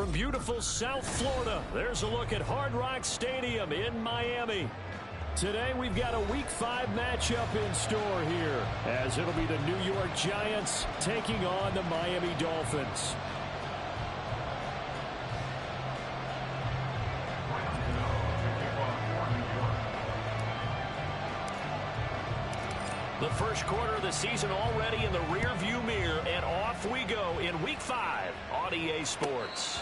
from beautiful South Florida, there's a look at Hard Rock Stadium in Miami. Today we've got a Week 5 matchup in store here, as it'll be the New York Giants taking on the Miami Dolphins. The first quarter of the season already in the rear-view mirror, and off we go in Week 5 on EA Sports.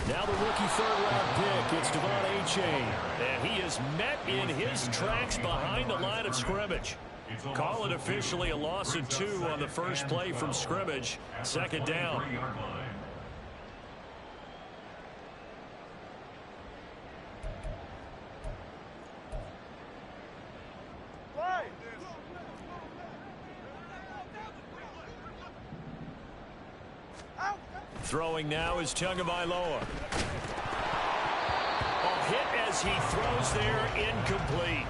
Now the rookie third-round pick, it's Devon Achane, and he is met in his tracks behind the line of scrimmage. Call it officially a loss of 2 on the first play from scrimmage. Second down. Throwing now is Tagovailoa. Hit as he throws there, incomplete.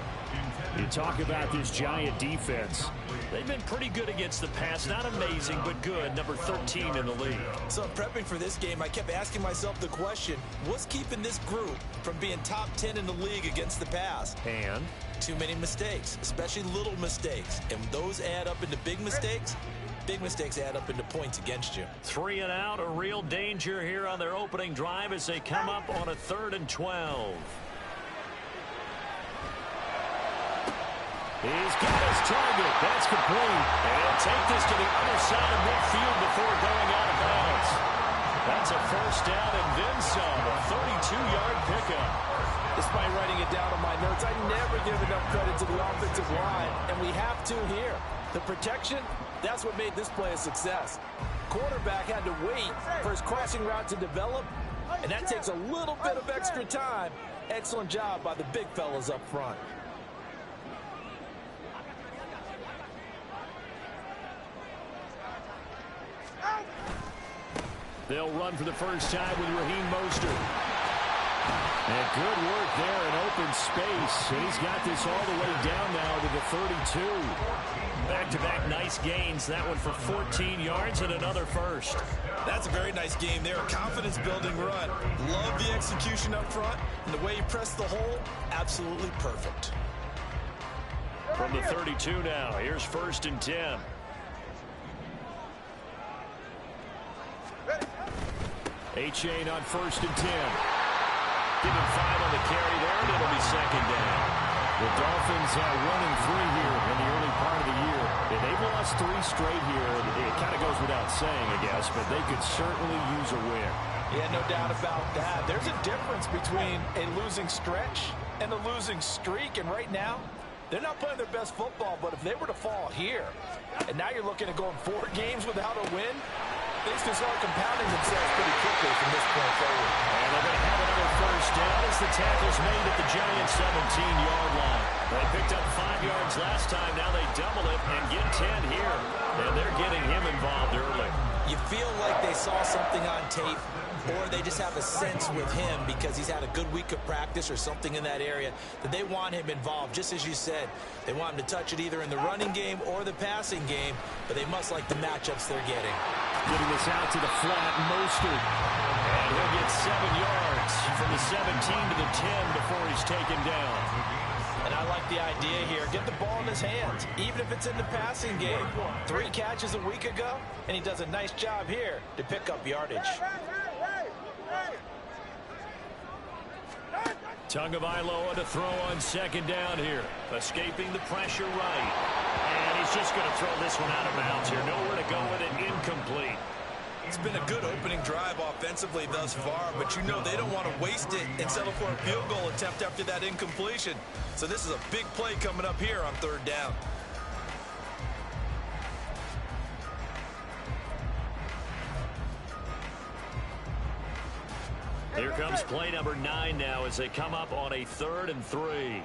You talk about this Giant defense. They've been pretty good against the pass. Not amazing, but good. Number 13 in the league. So prepping for this game, I kept asking myself the question, what's keeping this group from being top 10 in the league against the pass? And? Too many mistakes, especially little mistakes. And those add up into big mistakes. Big mistakes add up into points against you. 3 and out, a real danger here on their opening drive as they come up on a 3rd and 12. He's got his target. That's complete. And take this to the other side of midfield before going out of bounds. That's a first down and then some. A 32-yard pickup. Despite writing it down on my notes, I never give enough credit to the offensive line, and we have to here. The protection, that's what made this play a success. Quarterback had to wait for his crossing route to develop, and that takes a little bit of extra time. Excellent job by the big fellas up front. They'll run for the first time with Raheem Mostert. And good work there in open space. And he's got this all the way down now to the 32. Back-to-back nice gains. That one for 14 yards and another first. That's a very nice game there. A confidence-building run. Love the execution up front. And the way he pressed the hole, absolutely perfect. From the 32 now, here's 1st and 10. Achane on 1st and 10. Give him 5 on the carry there, and it'll be 2nd down. The Dolphins have 1-3 here in the early part of the year. And they've lost 3 straight here. It kind of goes without saying, I guess, but they could certainly use a win. Yeah, no doubt about that. There's a difference between a losing stretch and a losing streak, and right now, they're not playing their best football, but if they were to fall here, and now you're looking at going 4 games without a win, things can start compounding themselves pretty quickly from this point forward. And they're going to have another first down as the tackle's made at the Giants' 17-yard line. They picked up 5 yards last time. Now they double it and get 10 here. And they're getting him involved early. You feel like they saw something on tape, or they just have a sense with him because he's had a good week of practice or something in that area that they want him involved. Just as you said, they want him to touch it either in the running game or the passing game, but they must like the matchups they're getting. Getting this out to the flat, Mostert. And he'll get 7 yards from the 17 to the 10 before he's taken down. And I like the idea here. Get the ball in his hands, even if it's in the passing game. 3 catches a week ago, and he does a nice job here to pick up yardage. Tagovailoa to throw on 2nd down here. Escaping the pressure right. And he's just going to throw this one out of bounds here. Nowhere to go with it. Incomplete. It's been a good opening drive offensively thus far, but you know they don't want to waste it and settle for a field goal attempt after that incompletion. So this is a big play coming up here on 3rd down. Here comes play number 9 now as they come up on a 3rd and 3.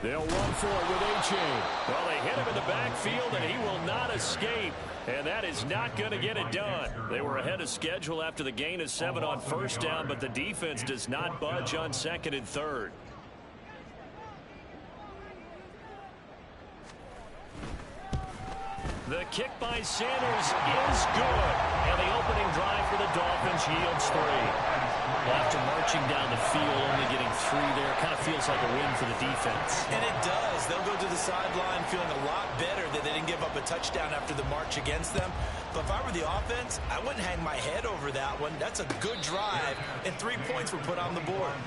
They'll run for it with A-Chain. Well, they hit him in the backfield, and he will not escape. And that is not going to get it done. They were ahead of schedule after the gain of 7 on 1st down, but the defense does not budge on 2nd and 3rd. The kick by Sanders is good. And the opening drive for the Dolphins yields 3. Well, after marching down the field, only getting 3 there, kind of feels like a win for the defense. And it does. They'll go to the sideline feeling a lot better that they didn't give up a touchdown after the march against them. But if I were the offense, I wouldn't hang my head over that one. That's a good drive, and 3 points were put on the board.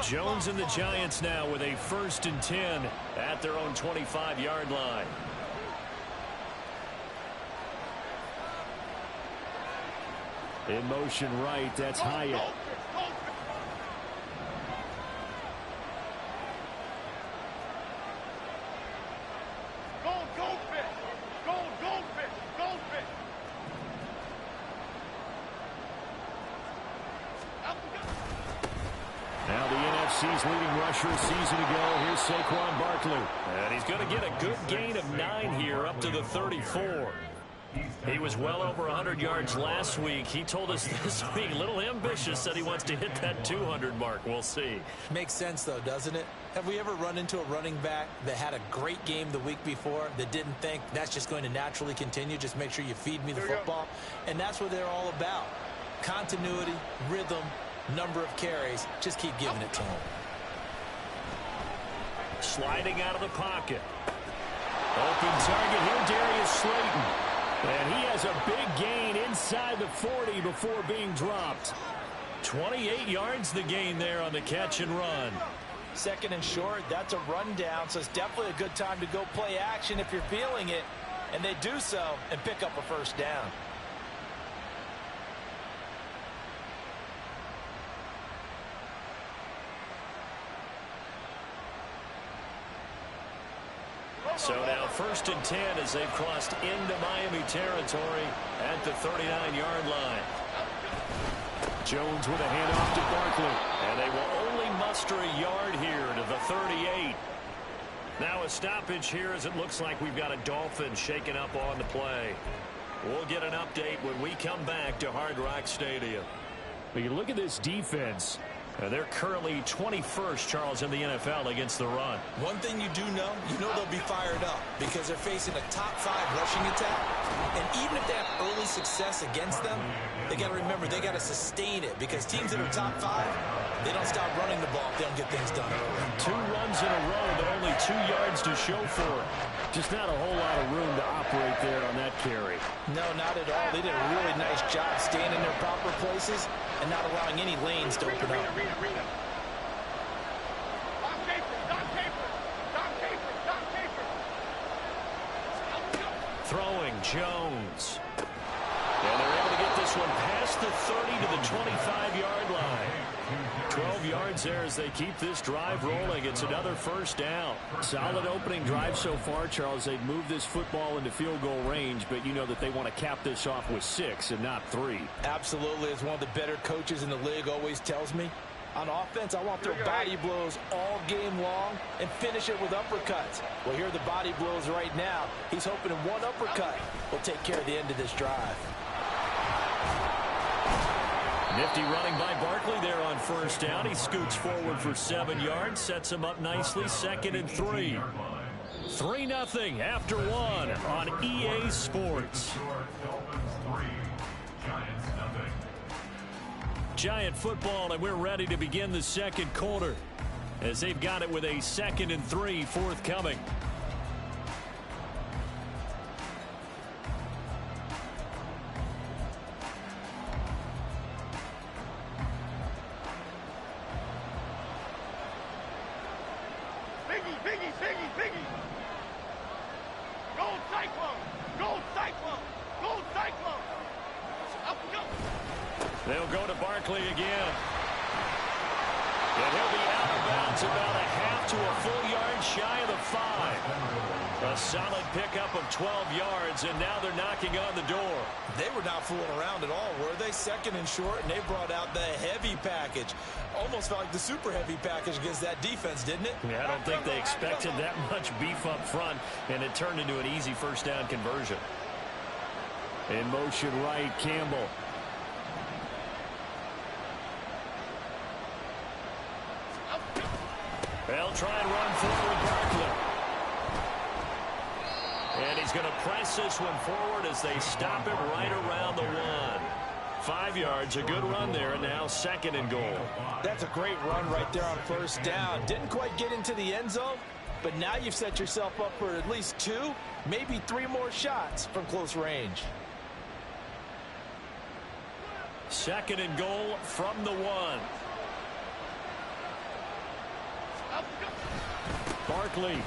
Jones and the Giants now with a 1st and 10 at their own 25-yard line. In motion right, that's Hyatt. Now the NFC's leading rusher a season ago. Here's Saquon Barkley. And he's going to get a good gain of 9 here up to the 34. He was well over 100 yards last week. He told us this week, a little ambitious, said he wants to hit that 200 mark. We'll see. Makes sense, though, doesn't it? Have we ever run into a running back that had a great game the week before that didn't think that's just going to naturally continue? Just make sure you feed me the football. And that's what they're all about. Continuity, rhythm, number of carries. Just keep giving it to him. Sliding out of the pocket. Open target here, Darius Slayton. And he has a big gain inside the 40 before being dropped. 28 yards the gain there on the catch and run. 2nd and short, that's a rundown, so it's definitely a good time to go play action if you're feeling it. And they do so and pick up a 1st down. So now 1st and 10 as they've crossed into Miami territory at the 39-yard line. Jones with a handoff to Barkley. And they will only muster a yard here to the 38. Now a stoppage here as it looks like we've got a Dolphin shaken up on the play. We'll get an update when we come back to Hard Rock Stadium. But you look at this defense. They're currently 21st, Charles, in the NFL against the run. One thing you do know, they'll be fired up because they're facing a top 5 rushing attack. And even if they have early success against them, they got to remember they got to sustain it because teams that are top 5, they don't stop running the ball if they don't get things done early. 2 runs in a row, but only 2 yards to show for it. Just not a whole lot of room to operate there on that carry. No, not at all. They did a really nice job staying in their proper places and not allowing any lanes to open up. Throwing Jones. And they're able to get this one past the 30 to the 25-yard line. 12 yards there as they keep this drive rolling. It's another 1st down. Solid opening drive so far, Charles. They've moved this football into field goal range, but you know that they want to cap this off with 6 and not 3. Absolutely. As one of the better coaches in the league always tells me, on offense, I want to throw body blows all game long and finish it with uppercuts. Well, here are the body blows right now. He's hoping in one uppercut will take care of the end of this drive. Nifty running by Barkley there on 1st down. He scoots forward for 7 yards, sets him up nicely. 2nd and 3. 3-0 after 1 on EA Sports. Giant football, and we're ready to begin the 2nd quarter as they've got it with a 2nd and 3 forthcoming. Gold Cyclone! Gold Cyclone! Gold Cyclone! Up we go! They'll go to Barkley again. And he'll be out of bounds about a half to a full yard shy of the 5. A solid pickup of 12 yards, and now they're knocking on the door. They were not fooling around at all, were they? Second and short, and they brought out the heavy package. Almost felt like the super heavy package against that defense, didn't it? Yeah, I don't think they expected that much beef up front, and it turned into an easy first down conversion. In motion right, Campbell. They'll try and run forward Barkley. And he's going to press this one forward as they stop him right around the 1. 5 yards, a good run there, and now second and goal. That's a great run right there on first down. Didn't quite get into the end zone, but now you've set yourself up for at least 2, maybe 3 more shots from close range. Second and goal from the 1. Barkley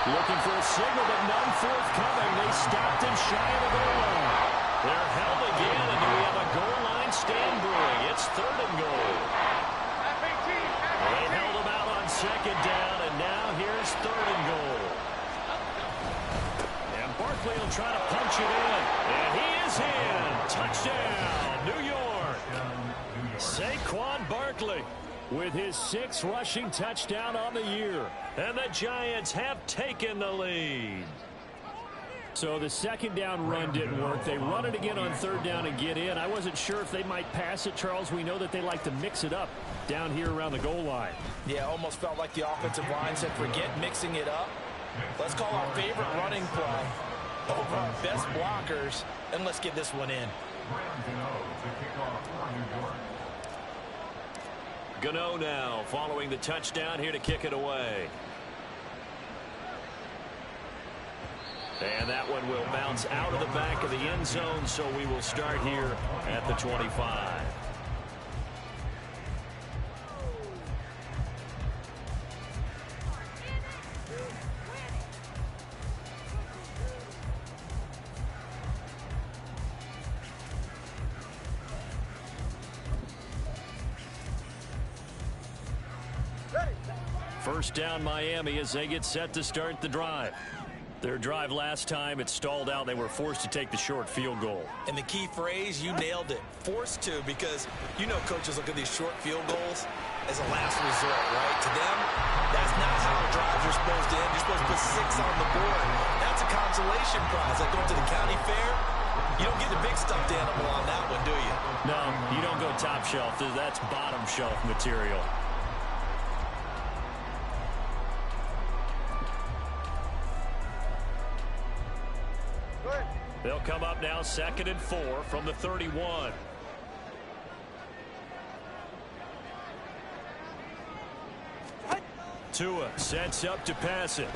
looking for a signal, but none forthcoming. They stopped him shy of the goal line. They're held again, and we have a goal line stand brewing. It's third and goal. They held him out on second down, and now here's third and goal. And Barkley will try to punch it in, and he is in. Touchdown, New York. Saquon Barkley with his 6th rushing touchdown on the year. And the Giants have taken the lead. So the second down run didn't work. They run it again on third down and get in. I wasn't sure if they might pass it, Charles. We know that they like to mix it up down here around the goal line. Yeah, almost felt like the offensive line said, forget mixing it up. Let's call our favorite running play over our best blockers, and let's get this one in. Gano now following the touchdown here to kick it away. And that one will bounce out of the back of the end zone, so we will start here at the 25. First down Miami as they get set to start the drive. Their drive last time, it stalled out. They were forced to take the short field goal. And the key phrase, you nailed it. Forced to, because you know coaches look at these short field goals as a last resort, right? To them, that's not how drives are supposed to end. You're supposed to put 6 on the board. That's a consolation prize. Like going to the county fair, you don't get the big stuffed animal on that one, do you? No, you don't go top shelf. That's bottom shelf material. They'll come up now, 2nd and 4 from the 31. Tua sets up to pass it.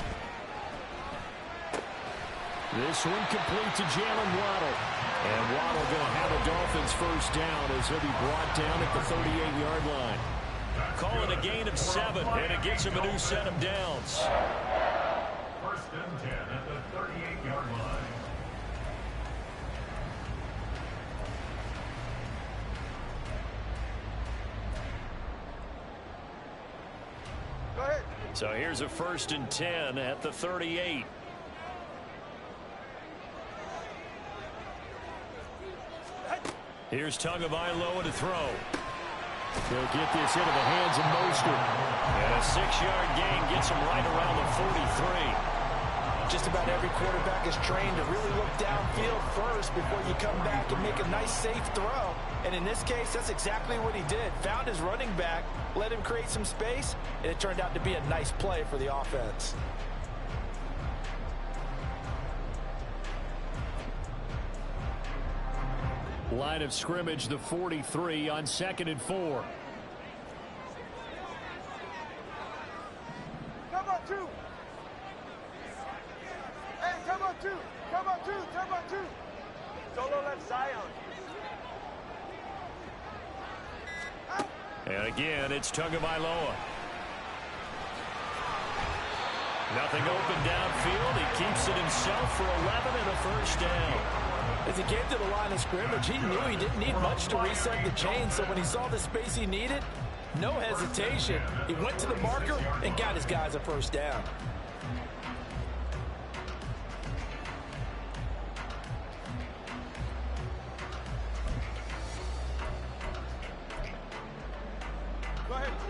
This one complete to Jalen Waddle. And Waddle going to have a Dolphins first down as he'll be brought down at the 38-yard line. Calling a gain of 7, and it gets him a new set of downs. First and 10 at the 38-yard line. So here's a 1st and 10 at the 38. Here's Tagovailoa to throw. He'll get this into the hands of Mostert. And a 6-yard gain gets him right around the 43. Just about every quarterback is trained to really look downfield first before you come back and make a nice, safe throw. And in this case, that's exactly what he did. Found his running back, let him create some space, and it turned out to be a nice play for the offense. Line of scrimmage, the 43 on 2nd and 4. Come on, 2. Hey, come on, 2. Come on, 2. Come on, 2. Solo left Zion. And again, it's Tagovailoa. Nothing open downfield. He keeps it himself for 11 and a first down. As he came to the line of scrimmage, he knew he didn't need much to reset the chain, so when he saw the space he needed, no hesitation. He went to the marker and got his guys a first down.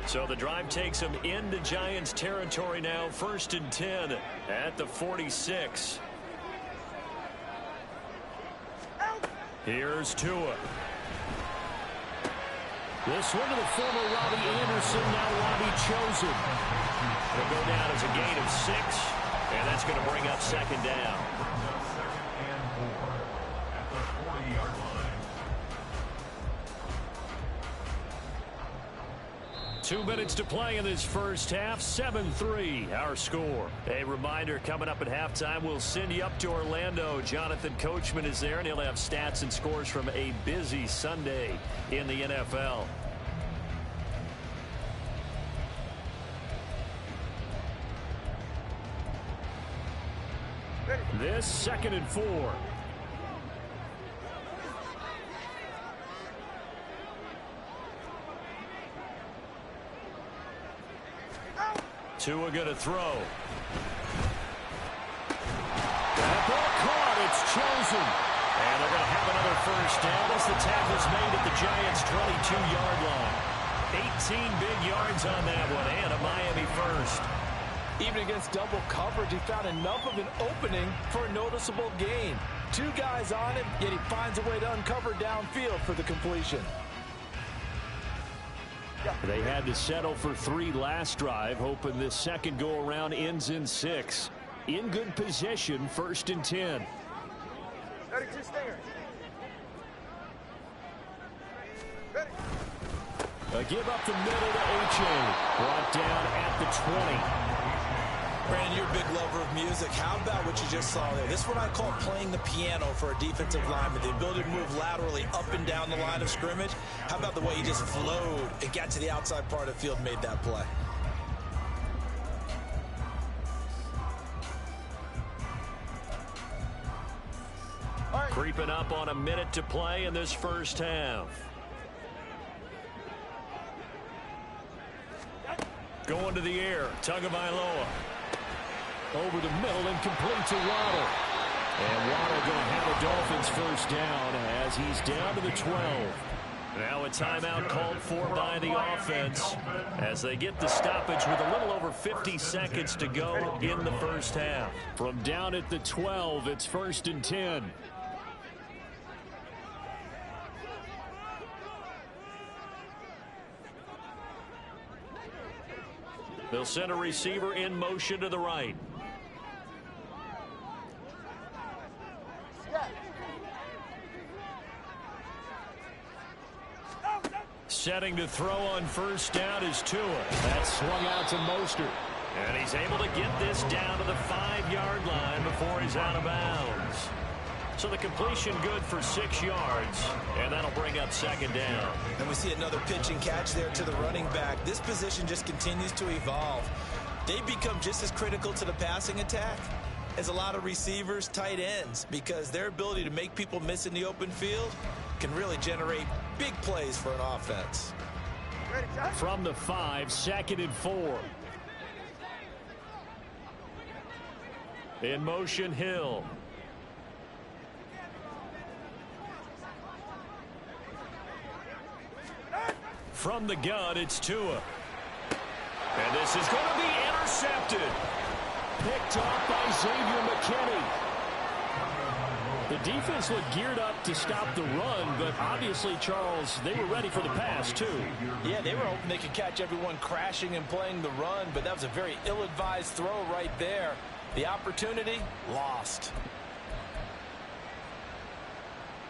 So the drive takes him into Giants territory now. 1st and 10 at the 46. Here's Tua. This one to the former Robbie Anderson, now Robbie Chosen. It'll go down as a gain of 6, and that's going to bring up 2nd down. 2 minutes to play in this first half. 7-3 our score. A reminder, coming up at halftime, we'll send you up to Orlando. Jonathan Coachman is there, and he'll have stats and scores from a busy Sunday in the NFL. This 2nd and 4. Tua going to throw. That ball caught. It's Chosen. And they're going to have another first down as the tackle's made at the Giants' 22-yard line. 18 big yards on that one, and a Miami first. Even against double coverage, he found enough of an opening for a noticeable gain. 2 guys on him, yet he finds a way to uncover downfield for the completion. They had to settle for 3 last drive, hoping this second go-around ends in 6. In good position, 1st and 10. A give up the middle to H.A. Brought down at the 20. Brandon, you're a big lover of music. How about what you just saw there? This is what I call playing the piano for a defensive lineman. The ability to move laterally up and down the line of scrimmage. How about the way he just flowed and got to the outside part of the field and made that play? Creeping up on a minute to play in this first half. Going to the air, Tagovailoa. Over the middle and complete to Waddle. And Waddle going to have a Dolphins first down as he's down to the 12. Now a timeout called for by the offense as they get the stoppage with a little over 50 seconds to go in the first half. From down at the 12, it's 1st and 10. They'll send a receiver in motion to the right. Setting to throw on first down is Tua. That's swung out to Mostert. And he's able to get this down to the 5-yard line before he's out of bounds. So the completion good for 6 yards, and that'll bring up 2nd down. And we see another pitch and catch there to the running back. This position just continues to evolve. They become just as critical to the passing attack as a lot of receivers, tight ends, because their ability to make people miss in the open field can really generate big plays for an offense. From the 5, 2nd and 4. In motion, Hill. From the gun, it's Tua. And this is going to be intercepted. Picked off by Xavier McKinney. The defense looked geared up to stop the run, but obviously, Charles, they were ready for the pass, too. Yeah, they were hoping they could catch everyone crashing and playing the run, but that was a very ill-advised throw right there. The opportunity, lost.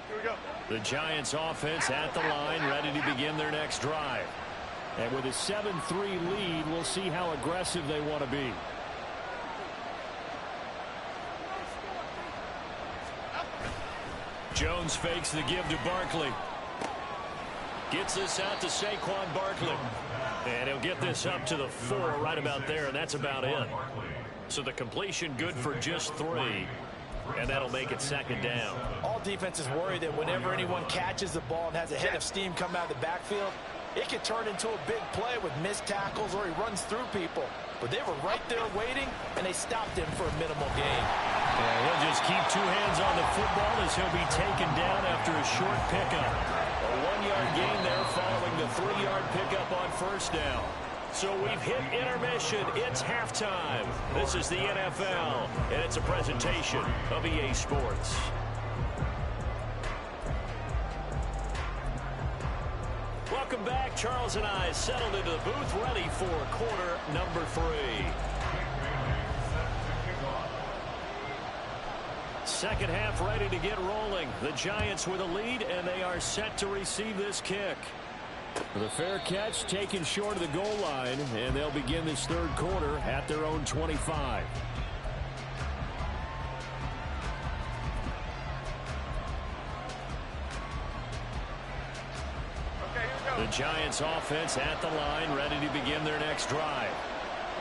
Here we go. The Giants offense at the line, ready to begin their next drive. And with a 7-3 lead, we'll see how aggressive they want to be. Jones fakes the give to Barkley. Gets this out to Saquon Barkley. And he'll get this up to the 4 right about there, and that's about it. So the completion good for just 3. And that'll make it second down. All defenses worry that whenever anyone catches the ball and has a head of steam come out of the backfield, it can turn into a big play with missed tackles or he runs through people. But they were right there waiting, and they stopped him for a minimal gain. Yeah, he'll just keep 2 hands on the football as he'll be taken down after a short pickup. A 1-yard gain there following the 3-yard pickup on first down. So we've hit intermission. It's halftime. This is the NFL, and it's a presentation of EA Sports. Welcome back. Charles and I settled into the booth, ready for quarter number 3. Second half ready to get rolling. The Giants with a lead, and they are set to receive this kick. The fair catch taken short of the goal line, and they'll begin this third quarter at their own 25. The Giants offense at the line, ready to begin their next drive.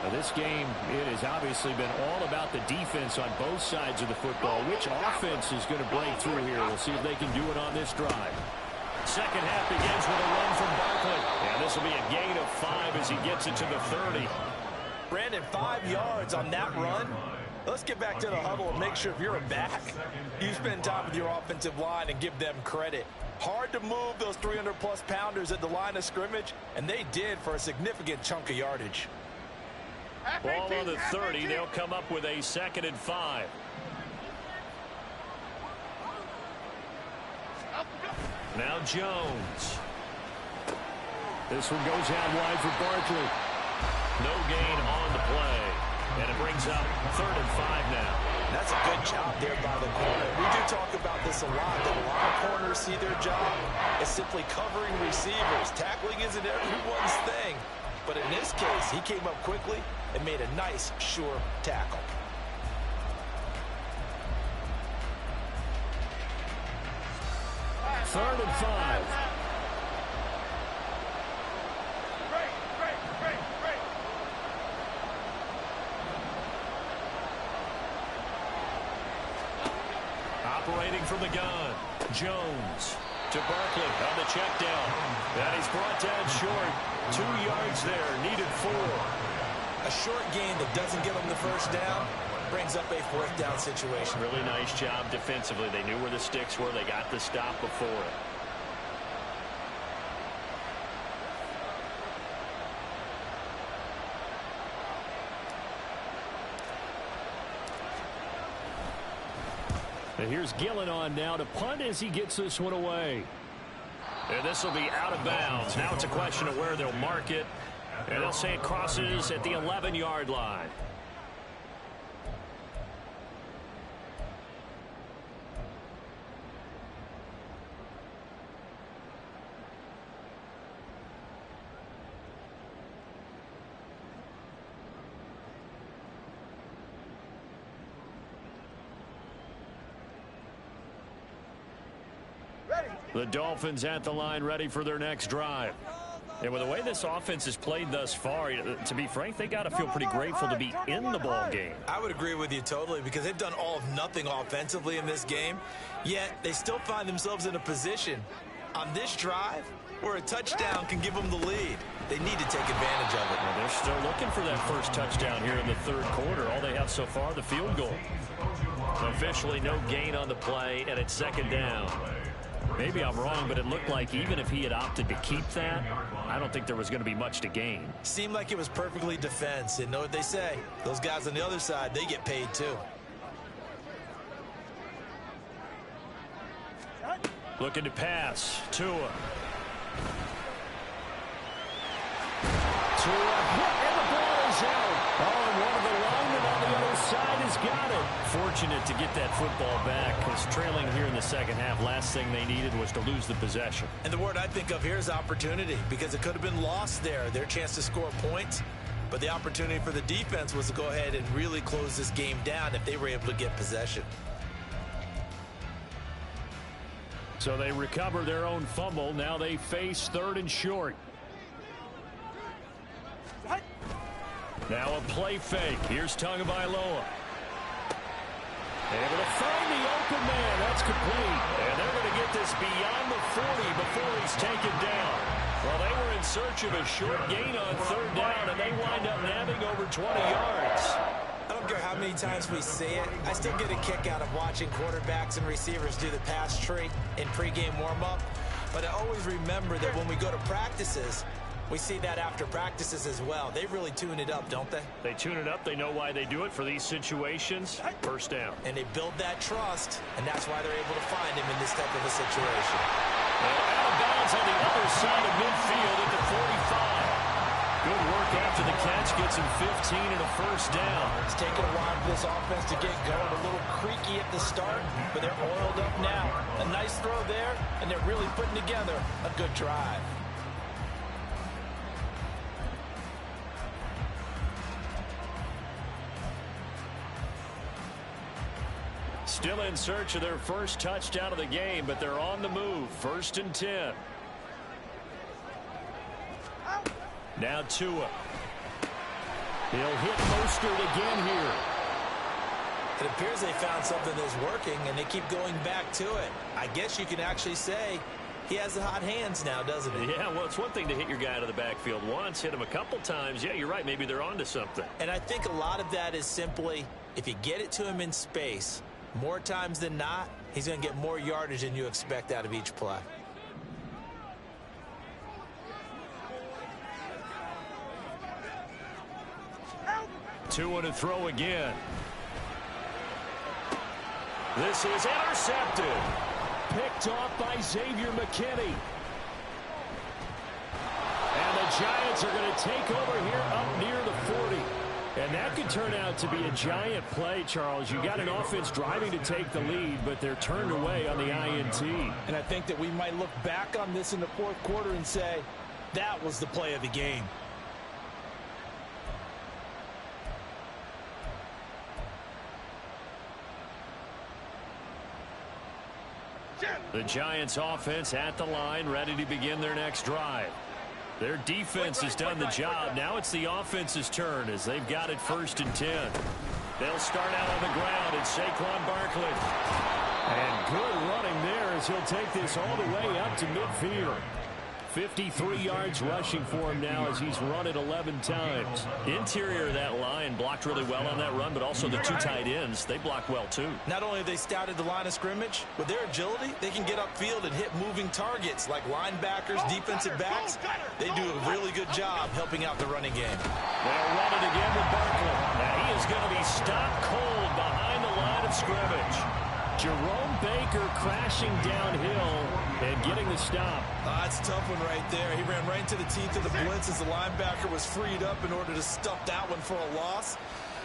Now this game, it has obviously been all about the defense on both sides of the football. Which offense is going to break through here? We'll see if they can do it on this drive. Second half begins with a run from Barkley. And this will be a gain of 5 as he gets it to the 30. Brandon, 5 yards on that run. Let's get back to the huddle and make sure if you're a back, you spend time with your offensive line and give them credit. Hard to move those 300-plus pounders at the line of scrimmage, and they did for a significant chunk of yardage. Ball on the 30. They'll come up with a 2nd and 5. Now Jones. This one goes out wide for Barkley. No gain on the play. And it brings up 3rd and 5 now. That's a good job there by the corner. We do talk about this a lot, that a lot of corners see their job as simply covering receivers. Tackling isn't everyone's thing. But in this case, he came up quickly and made a nice, sure tackle. Third and 5. Operating from the gun, Jones to Barkley on the check down. And he's brought down short. 2 yards there, needed 4. A short gain that doesn't give them the first down brings up a 4th down situation. Really nice job defensively. They knew where the sticks were. They got the stop before it. And here's Gillen on now to punt as he gets this one away. And this will be out of bounds. Now it's a question of where they'll mark it. And they'll say it crosses at the 11-yard line. The Dolphins at the line ready for their next drive. And with the way this offense has played thus far, to be frank, they got to feel pretty grateful to be in the ball game. I would agree with you totally because they've done all of nothing offensively in this game, yet they still find themselves in a position on this drive where a touchdown can give them the lead. They need to take advantage of it. Well, they're still looking for that first touchdown here in the third quarter. All they have so far, the field goal. Officially no gain on the play, and it's 2nd down. Maybe I'm wrong, but it looked like even if he had opted to keep that, I don't think there was going to be much to gain. Seemed like it was perfectly defense. And know what they say? Those guys on the other side, they get paid too. Looking to pass. Tua. And the ball is out. Oh, and one of the linemen on the other side has got it. Fortunate to get that football back, because trailing here in the second half, last thing they needed was to lose the possession. And the word I think of here is opportunity, because it could have been lost there, their chance to score points. But the opportunity for the defense was to go ahead and really close this game down if they were able to get possession. So they recover their own fumble. Now they face 3rd and short. Now a play fake. Here's Tagovailoa. Able to find the open man. That's complete. And they're going to get this beyond the 40 before he's taken down. Well, they were in search of a short gain on third down, and they wind up nabbing over 20 yards. I don't care how many times we see it. I still get a kick out of watching quarterbacks and receivers do the pass tree in pregame warm-up. But I always remember that when we go to practices, we see that after practices as well. They really tune it up, don't they? They tune it up. They know why they do it for these situations. First down. And they build that trust, and that's why they're able to find him in this type of a situation. And out of bounds on the other side of midfield at the 45. Good work after the catch. Gets him 15 and a first down. It's taken a while for this offense to get going. A little creaky at the start, but they're oiled up now. A nice throw there, and they're really putting together a good drive. Still in search of their first touchdown of the game, but they're on the move. 1st and 10. Now Tua. He'll hit Mostert again here. It appears they found something that's working, and they keep going back to it. I guess you can actually say he has the hot hands now, doesn't he? Yeah, well, it's one thing to hit your guy out of the backfield once, hit him a couple times. Yeah, you're right. Maybe they're onto something. And I think a lot of that is simply, if you get it to him in space, more times than not, he's going to get more yardage than you expect out of each play. Tua to throw again. This is intercepted. Picked off by Xavier McKinney. And the Giants are going to take over here up near the 40. And that could turn out to be a giant play, Charles. You got an offense driving to take the lead, but they're turned away on the INT. And I think that we might look back on this in the fourth quarter and say, that was the play of the game. The Giants offense at the line, ready to begin their next drive. Their defense has done the job. Now it's the offense's turn as they've got it 1st and 10. They'll start out on the ground. It's Saquon Barkley. And good running there as he'll take this all the way up to midfield. 53 yards rushing for him now as he's run it 11 times. Interior of that line blocked really well on that run, but also the two tight ends, they block well too. Not only have they scouted the line of scrimmage, with their agility, they can get upfield and hit moving targets like linebackers, defensive backs. They do a really good job helping out the running game. They'll run it again with Barkley. Now he is going to be stopped cold behind the line of scrimmage. Jerome Baker crashing downhill and getting the stop. That's a tough one right there. He ran right into the teeth of the blitz as the linebacker was freed up in order to stuff that one for a loss.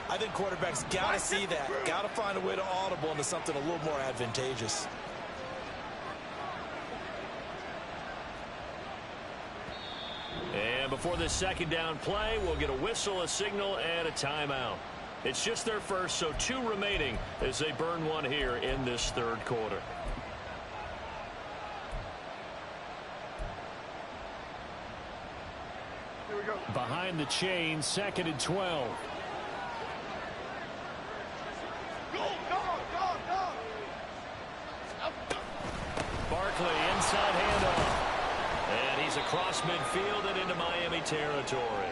I think quarterbacks got to see that. Got to find a way to audible into something a little more advantageous. And before this second down play, we'll get a whistle, a signal, and a timeout. It's just their first, so 2 remaining as they burn one here in this third quarter. Here we go. Behind the chain, 2nd and 12. Go, go, go. Barkley, inside handoff. And he's across midfield and into Miami territory.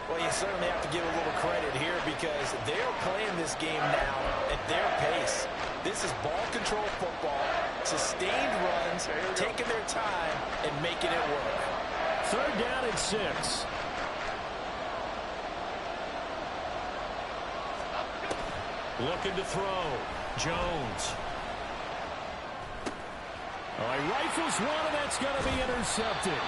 Well, you certainly have to give a little credit here because they're playing this game now at their pace. This is ball control football, sustained runs, taking their time and making it work. 3rd down and 6. Looking to throw. Jones. Oh, he rifles one, and that's going to be intercepted.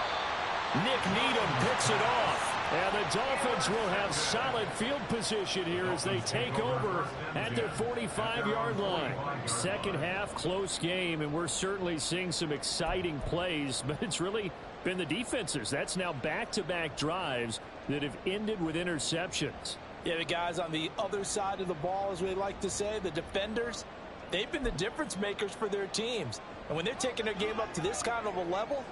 Nick Needham picks it off. And the Dolphins will have solid field position here as they take over at their 45-yard line. Second half, close game, and we're certainly seeing some exciting plays, but it's really been the defenses. That's now back-to-back drives that have ended with interceptions. Yeah, the guys on the other side of the ball, as we like to say, the defenders, they've been the difference makers for their teams. And when they're taking their game up to this kind of a level,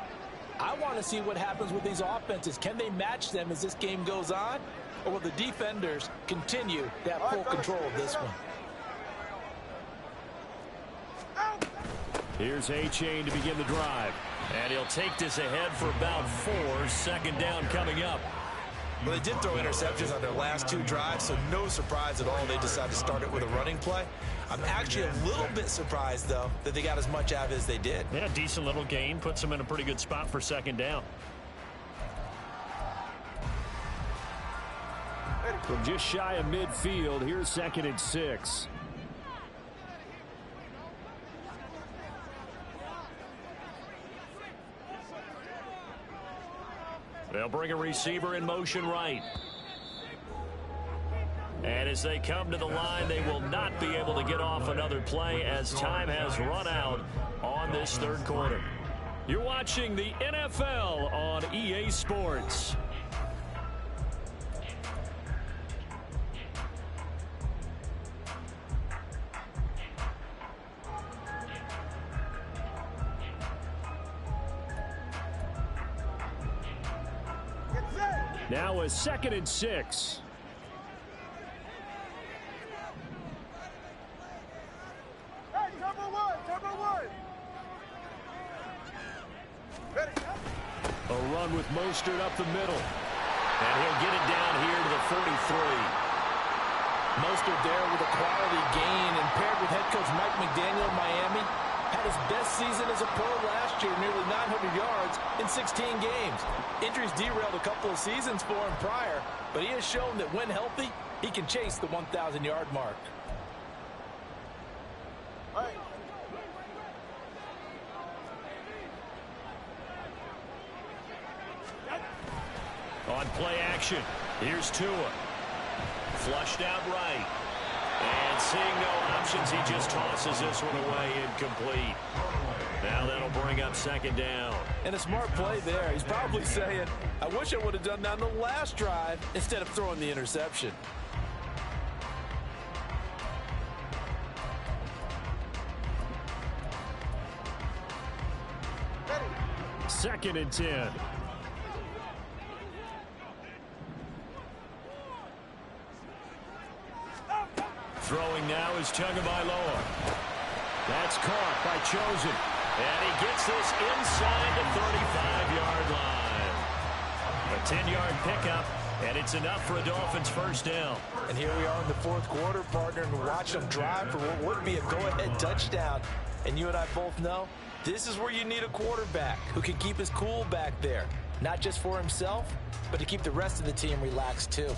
I want to see what happens with these offenses. Can they match them as this game goes on? or will the defenders continue to have full control of this one? Here's A-Chain to begin the drive. And he'll take this ahead for about 4. Second down coming up. Well, they did throw interceptions on their last 2 drives, so no surprise at all they decided to start it with a running play. I'm actually a little bit surprised, though, that they got as much out of it as they did. Yeah, decent little gain. Puts them in a pretty good spot for second down. From just shy of midfield, here's 2nd and 6. They'll bring a receiver in motion right. And as they come to the line, they will not be able to get off another play as time has run out on this third quarter. You're watching the NFL on EA Sports. Now a 2nd and 6. Hey, number one. Ready. A run with Mostert up the middle. And he'll get it down here to the 43. Mostert there with a quality gain, and paired with head coach Mike McDaniel of Miami, had his best season as a pro last year, nearly 900 yards in 16 games. Injuries derailed a couple of seasons for him prior, but he has shown that when healthy, he can chase the 1,000-yard mark. Hey. On play action, here's Tua. Flushed out right. And seeing no options, he just tosses this one away incomplete. Now that'll bring up second down. And a smart play there. He's probably saying, I wish I would have done that on the last drive instead of throwing the interception. Ready. 2nd and 10. Throwing now is Tagovailoa. That's caught by Chosen. And he gets this inside the 35-yard line. A 10-yard pickup, and it's enough for a Dolphins first down. And here we are in the fourth quarter, partner, and we're watching them drive for what would be a go-ahead touchdown. And you and I both know this is where you need a quarterback who can keep his cool back there. Not just for himself, but to keep the rest of the team relaxed too.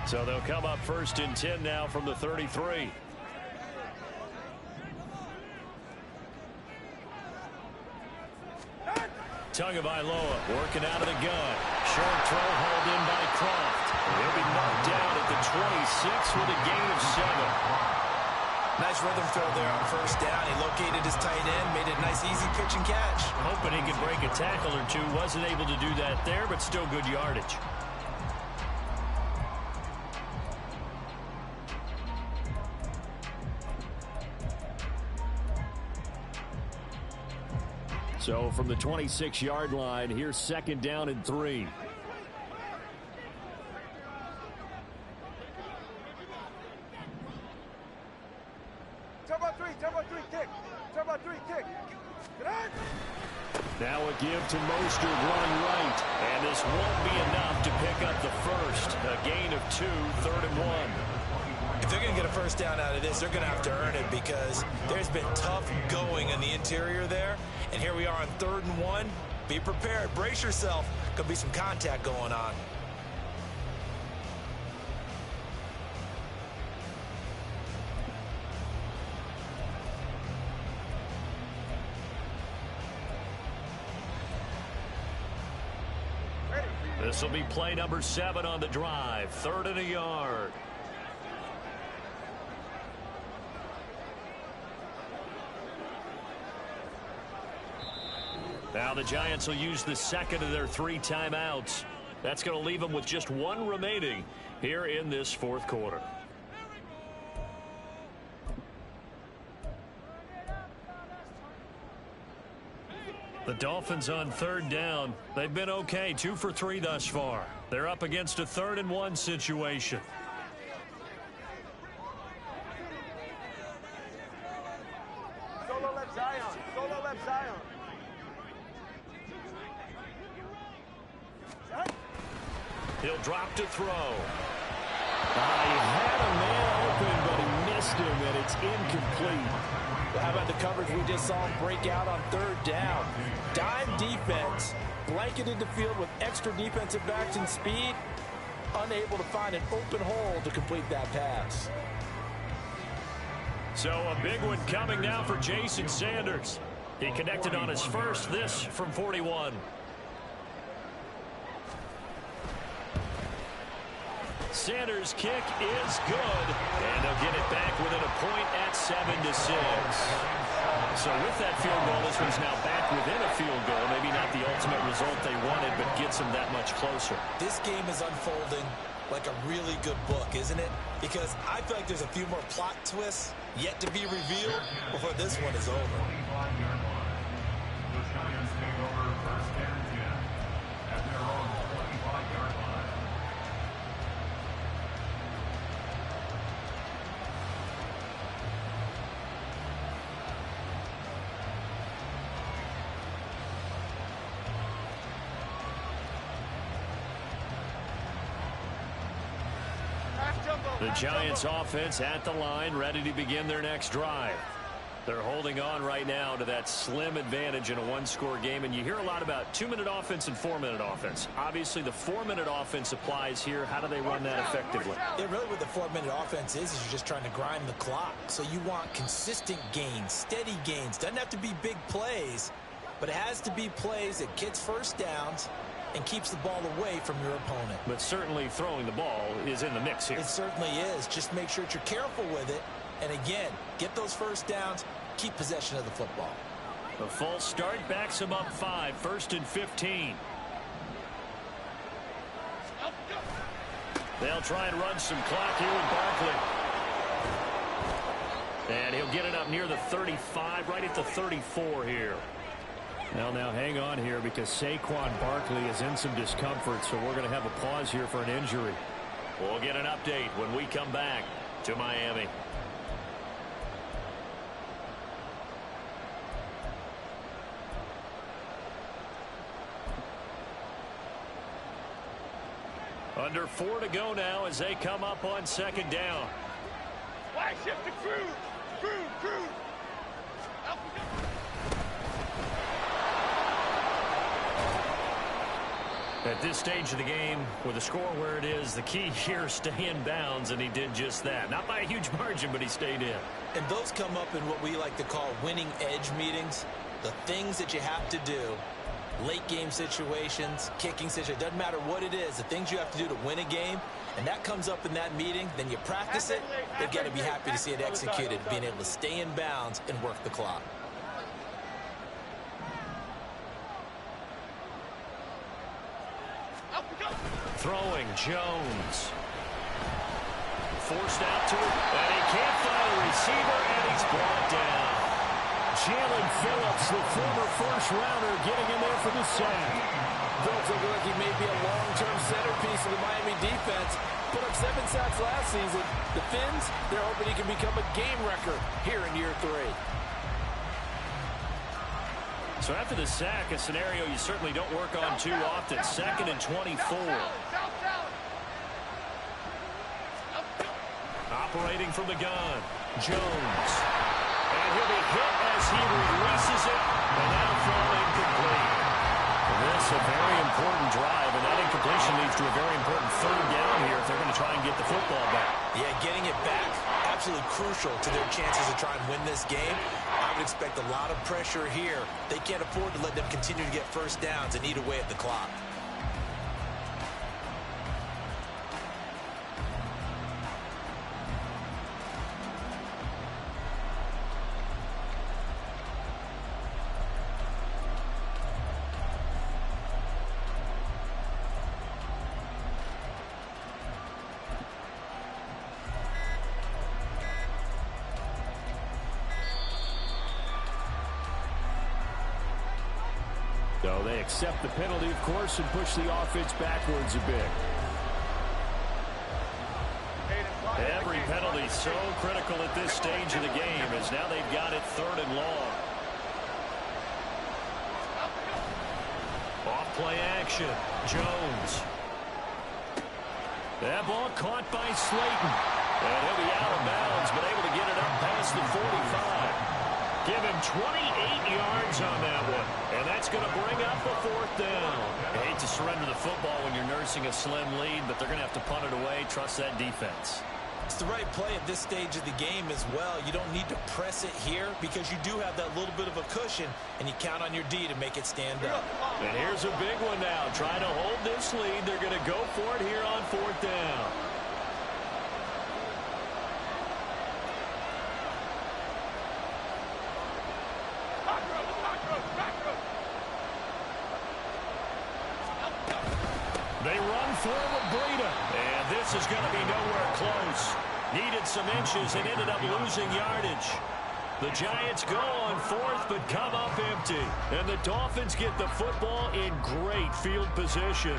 So they'll come up 1st and 10 now from the 33. Tagovailoa working out of the gun. Short throw hauled in by Croft. He'll be marked down at the 26 with a gain of 7. Nice rhythm throw there on first down. He located his tight end, made it a nice easy pitch and catch. Hoping he could break a tackle or two. Wasn't able to do that there, but still good yardage. So from the 26-yard line, here's 2nd down and 3. Turbo three, kick. Get on. Now a give to Mostert running right. And this won't be enough to pick up the first. A gain of 2, 3rd and 1. If they're going to get a first down out of this, they're going to have to earn it because there's been tough going in the interior there. And here we are on 3rd and 1. Be prepared. Brace yourself. Could be some contact going on. This will be play number 7 on the drive. 3rd and a yard. Now the Giants will use the second of their 3 timeouts. That's going to leave them with just 1 remaining here in this fourth quarter. The Dolphins on third down. They've been okay, 2 for 3 thus far. They're up against a 3rd and 1 situation. Solo left Zion. Solo left Zion. He'll drop to throw. He had a man open, but he missed him, and it's incomplete. Well, how about the coverage we just saw him break out on third down? Dime defense, blanketed the field with extra defensive backs and speed, unable to find an open hole to complete that pass. So a big one coming now for Jason Sanders. He connected on his first, this from 41. Sanders' kick is good, and they'll get it back within a point at 7-6. So with that field goal, this one's now back within a field goal. Maybe not the ultimate result they wanted, but gets them that much closer. This game is unfolding like a really good book, isn't it? Because I feel like there's a few more plot twists yet to be revealed before this one is over. 25-yard line. The Giants take over 1st and 10 at their own 25-yard line. The Giants offense at the line, ready to begin their next drive. They're holding on right now to that slim advantage in a one-score game, and you hear a lot about 2-minute offense and 4-minute offense. Obviously, the 4-minute offense applies here. How do they run that effectively? Yeah, really what the 4-minute offense is you're just trying to grind the clock. So you want consistent gains, steady gains. Doesn't have to be big plays, but it has to be plays that gets first downs and keeps the ball away from your opponent. But certainly throwing the ball is in the mix here. It certainly is. Just make sure that you're careful with it. And again, get those first downs, keep possession of the football. The false start backs him up 5, 1st and 15. They'll try and run some clock here with Barkley. And he'll get it up near the 35, right at the 34 here. Well, now hang on here because Saquon Barkley is in some discomfort, so we're going to have a pause here for an injury. We'll get an update when we come back to Miami. Under 4 to go now as they come up on 2nd down. Flag shift to Cruz. Cruz. At this stage of the game, with the score where it is, the key here is stay in bounds, and he did just that. Not by a huge margin, but he stayed in. And those come up in what we like to call winning edge meetings. The things that you have to do, late game situations, kicking situations, doesn't matter what it is, the things you have to do to win a game, and that comes up in that meeting, then you practice it, they've got to be happy to see it executed, being able to stay in bounds and work the clock. Throwing, Jones. Forced out to it, and he can't find a receiver, and he's brought down. Jalen Phillips, the former first-rounder, getting in there for the sack. Phillips looking like he may be a long-term centerpiece of the Miami defense. Put up 7 sacks last season. The Fins, they're hoping he can become a game record here in year 3. So after the sack, a scenario you certainly don't work on too often. 2nd and 24. Operating from the gun, Jones. And he'll be hit as he releases it, and now thrown incomplete. This a very important drive, and that incompletion leads to a very important 3rd down here if they're going to try and get the football back. Yeah, getting it back, absolutely crucial to their chances to try and win this game. I would expect a lot of pressure here. They can't afford to let them continue to get first downs and eat away at the clock. So they accept the penalty, of course, and push the offense backwards a bit. Every penalty so critical at this stage of the game, as now they've got it 3rd and long. Off play action. Jones. That ball caught by Slayton. And he'll be out of bounds, but able to get it up past the 45. Give him 28 yards on that one. And that's going to bring up a 4th down. You hate to surrender the football when you're nursing a slim lead, but they're going to have to punt it away. Trust that defense. It's the right play at this stage of the game as well. You don't need to press it here because you do have that little bit of a cushion, and you count on your D to make it stand up. And here's a big one now. Trying to hold this lead. They're going to go for it here on 4th down. They run forward Breida, and this is going to be nowhere close. Needed some inches and ended up losing yardage. The Giants go on 4th but come up empty. And the Dolphins get the football in great field position.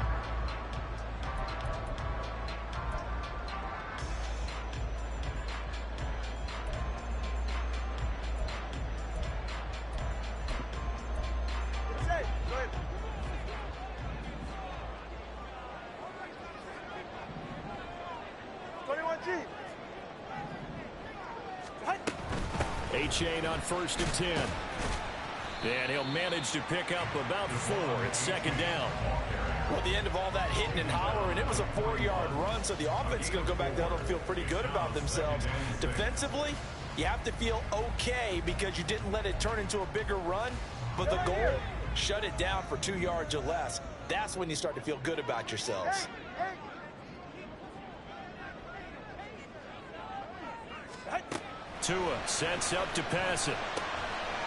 Achane on 1st and 10. And he'll manage to pick up about 4. It's 2nd down. Well, at the end of all that hitting and hollering, it was a 4-yard run, so the offense is going to go back down and feel pretty good about themselves. Defensively, you have to feel okay because you didn't let it turn into a bigger run, but the goal, shut it down for 2 yards or less. That's when you start to feel good about yourselves. Tua sets up to pass it.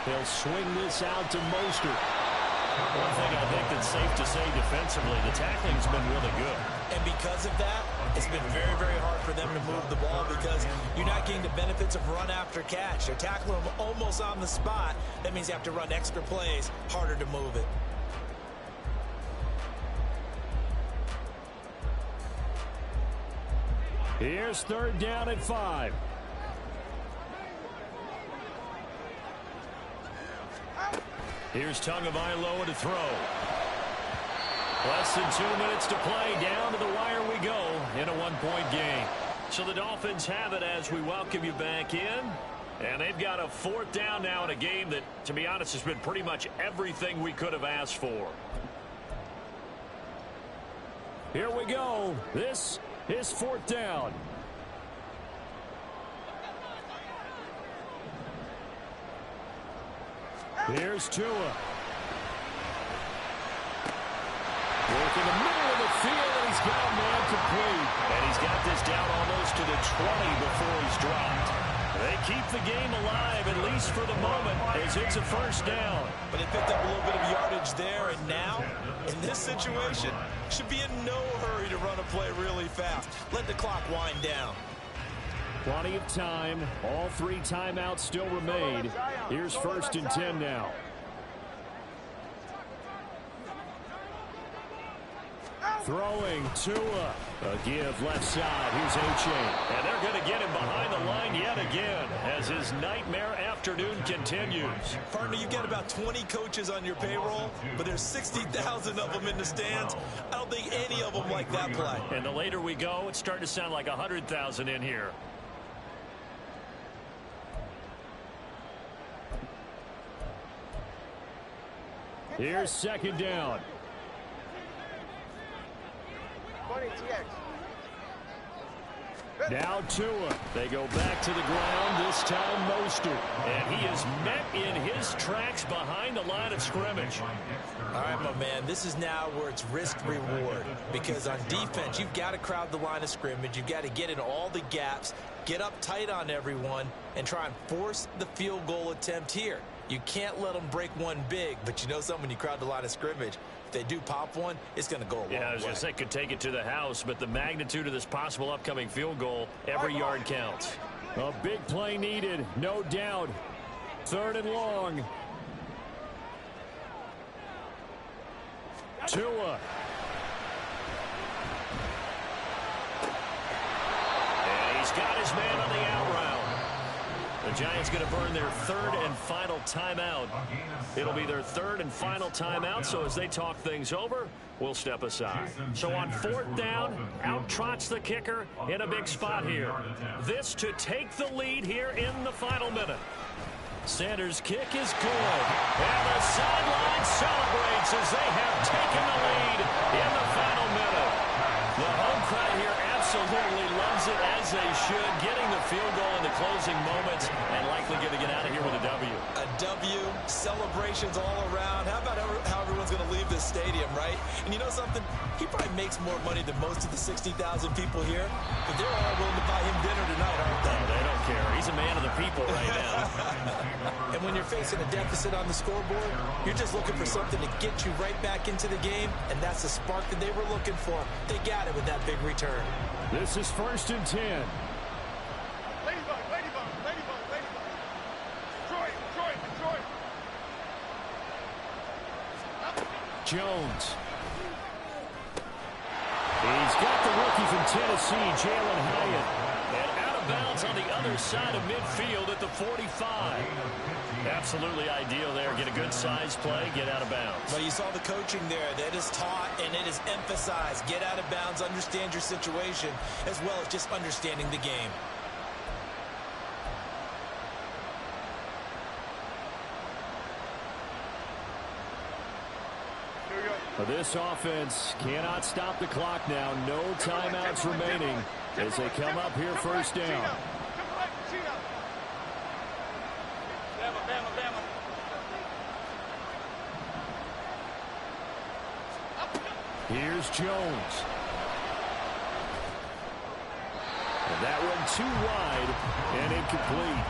He'll swing this out to Mostert. One thing I think that's safe to say defensively, the tackling's been really good. And because of that, it's been very, very hard for them to move the ball because you're not getting the benefits of run after catch. They're tackling them almost on the spot. That means you have to run extra plays, harder to move it. Here's 3rd down at 5. Here's Tagovailoa to throw. Less than 2 minutes to play. Down to the wire we go in a 1-point game. So the Dolphins have it as we welcome you back in. And they've got a 4th down now in a game that, to be honest, has been pretty much everything we could have asked for. Here we go. This is 4th down. Here's Tua. Work in the middle of the field, and he's got a man complete. And he's got this down almost to the 20 before he's dropped. They keep the game alive, at least for the moment, as it's a 1st down. But they picked up a little bit of yardage there, and now, in this situation, should be in no hurry to run a play really fast. Let the clock wind down. Plenty of time. All 3 timeouts still remain. Here's 1st and 10 now. Throwing Tua. A give left side. Here's Achane. And they're going to get him behind the line yet again as his nightmare afternoon continues. Partner, you've got about 20 coaches on your payroll, but there's 60,000 of them in the stands. I don't think any of them like that play. And the later we go, it's starting to sound like 100,000 in here. Here's 2nd down. Now Tua. They go back to the ground, this time Mostert. And he is met in his tracks behind the line of scrimmage. All right, my man, this is now where it's risk-reward. Because on defense, you've got to crowd the line of scrimmage. You've got to get in all the gaps, get up tight on everyone, and try and force the field goal attempt here. You can't let them break one big, but you know something, when you crowd the line of scrimmage, if they do pop one, it's going to go a long way. Yeah, I was going to say could take it to the house, but the magnitude of this possible upcoming field goal, every yard counts. A big play needed, no doubt. 3rd and long. Tua. And he's got his man on the out route. The Giants going to burn their third and final timeout. It'll be their third and final timeout, so as they talk things over, we'll step aside. So on fourth down, out trots the kicker in a big spot here. This to take the lead here in the final minute. Sanders' kick is good. And the sideline celebrates as they have taken the lead in the final minute. The home crowd here absolutely loves it, as they should, getting the field goal in the closing moments and likely going to get out of here with a W. A W, celebrations all around. How about how everyone's going to leave this stadium, right? And you know something? He probably makes more money than most of the 60,000 people here, but they're all willing to buy him dinner tonight, aren't they? No, they don't care. He's a man of the people right now. And when you're facing a deficit on the scoreboard, you're just looking for something to get you right back into the game, and that's the spark that they were looking for. They got it with that big return. This is 1st and 10. Ladybug, ladybug, ladybug, ladybug. Detroit, Detroit, Detroit. Jones. He's got the rookie from Tennessee, Jalen Hyatt. And out of bounds on the other side of midfield at the 45. Absolutely ideal there. Get a good size play, get out of bounds. But you saw the coaching there. That is taught and it is emphasized. Get out of bounds, understand your situation, as well as just understanding the game. This offense cannot stop the clock now. No timeouts remaining as they come up here first down. Bama, Bama, Bama. Here's Jones. And that one too wide and incomplete.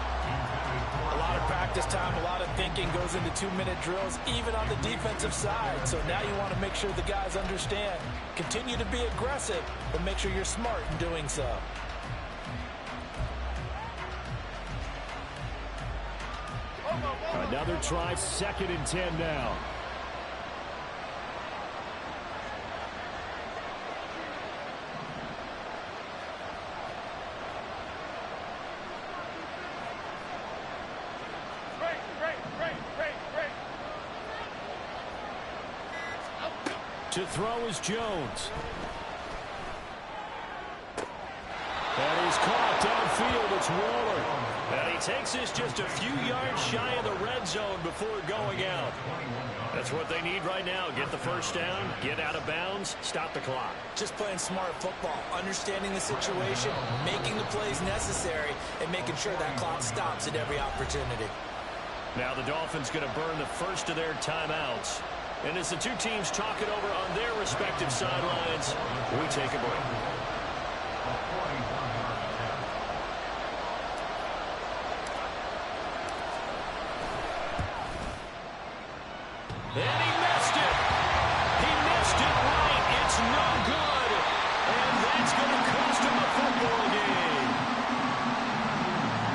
A lot of practice time, a lot of thinking goes into 2-minute drills, even on the defensive side. So now you want to make sure the guys understand. Continue to be aggressive, but make sure you're smart in doing so. Another try, 2nd and 10 now. To throw is Jones. And he's caught downfield. It's Waller. And he takes this just a few yards shy of the red zone before going out. That's what they need right now. Get the first down, get out of bounds, stop the clock. Just playing smart football, understanding the situation, making the plays necessary, and making sure that clock stops at every opportunity. Now the Dolphins going to burn the first of their timeouts. And as the two teams talk it over on their respective sidelines, we take a break. And he missed it. He missed it right. It's no good. And that's going to cost him a football game.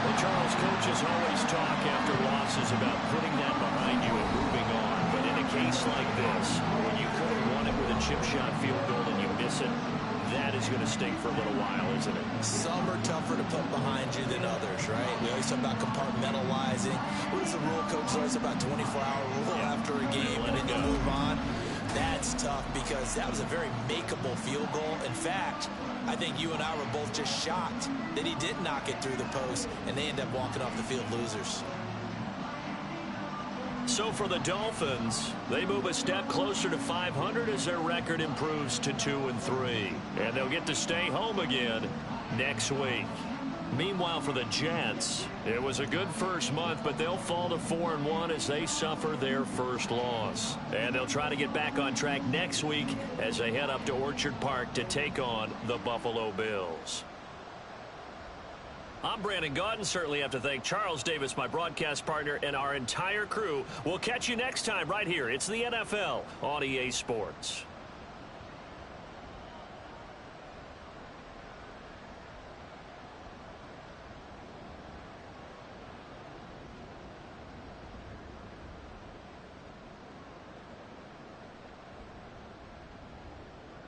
Well, Charles, coaches always talk after losses about putting that behind you and moving on. But in a case like this, when you could have won it with a chip shot field goal and you miss it, that is going to sting for a little while, isn't it? Some are tougher to put behind you than others, right? We always talk about compartmentalizing. What is the rule? Coach always about 24-hour rule after a game, and then you move on. That's tough because that was a very makeable field goal. In fact, I think you and I were both just shocked that he did knock it through the post, and they end up walking off the field losers. So for the Dolphins, they move a step closer to 500 as their record improves to 2-3. And they'll get to stay home again next week. Meanwhile, for the Jets, it was a good first month, but they'll fall to 4-1 as they suffer their first loss. And they'll try to get back on track next week as they head up to Orchard Park to take on the Buffalo Bills. I'm Brandon Gaudin. Certainly have to thank Charles Davis, my broadcast partner, and our entire crew. We'll catch you next time right here. It's the NFL on EA Sports.